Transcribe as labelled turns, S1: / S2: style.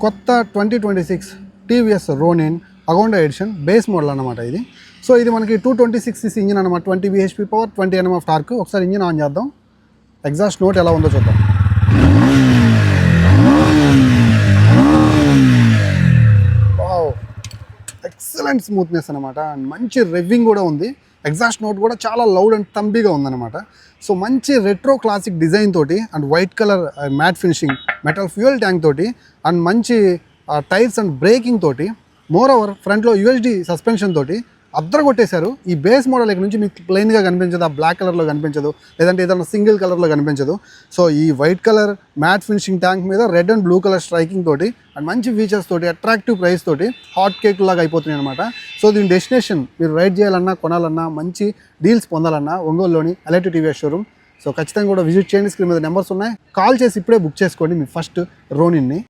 S1: కొత్త 2026 TVS Ronin Agonda edition base model అన్నమాట ఇది. సో ఇది మనకి 226 cc ఇంజిన్ అనమాట, 20 bhp power, 20 Nm of torque. ఒకసారి ఇంజిన్ ఆన్ చేద్దాం, ఎగ్జాస్ట్ నోట్ ఎలా ఉందో చూద్దాం. వావ్, ఎక్సలెంట్ స్మూత్నెస్ అనమాట, అండ్ మంచి రెవ్వింగ్ కూడా ఉంది. ఎగ్జాస్ట్ నోట్ కూడా చాలా లౌడ్ అండ్ తంబీగా ఉందన్నమాట. సో మంచి రెట్రో క్లాసిక్ డిజైన్ తోటి and white colour matte finishing metal fuel tank తోటి అండ్ మంచి టైర్స్ అండ్ బ్రేకింగ్ తోటి, మోర్ ఓవర్ ఫ్రంట్లో యూఎస్డి సస్పెన్షన్ తోటి అద్దర కొట్టేశారు. ఈ బేస్ మోడల్ ఇక్కడ నుంచి మీకు ప్లెయిన్గా కనిపించదు, ఆ బ్లాక్ కలర్లో కనిపించదు, లేదంటే ఏదైనా సింగిల్ కలర్లో కనిపించదు. సో ఈ white colour matte finishing tank మీద red and blue colour striking తోటి అండ్ మంచి ఫీచర్స్ తోటి అట్రాక్టివ్ ప్రైస్ తోటి హాట్ కేక్ లాగా అయిపోతున్నాయి అనమాట. సో దీని డెస్టినేషన్ మీరు రైడ్ చేయాలన్నా, కొనాలన్నా, మంచి డీల్స్ పొందాలన్నా ఒంగోలులోని ఎలైట్ టీవీఎస్ షోరూమ్. సో ఖచ్చితంగా కూడా విజిట్ చేయండి. స్క్రీన్ మీద నెంబర్స్ ఉన్నాయి, కాల్ చేసి ఇప్పుడే బుక్ చేసుకోండి మీ ఫస్ట్ రోనిన్ని.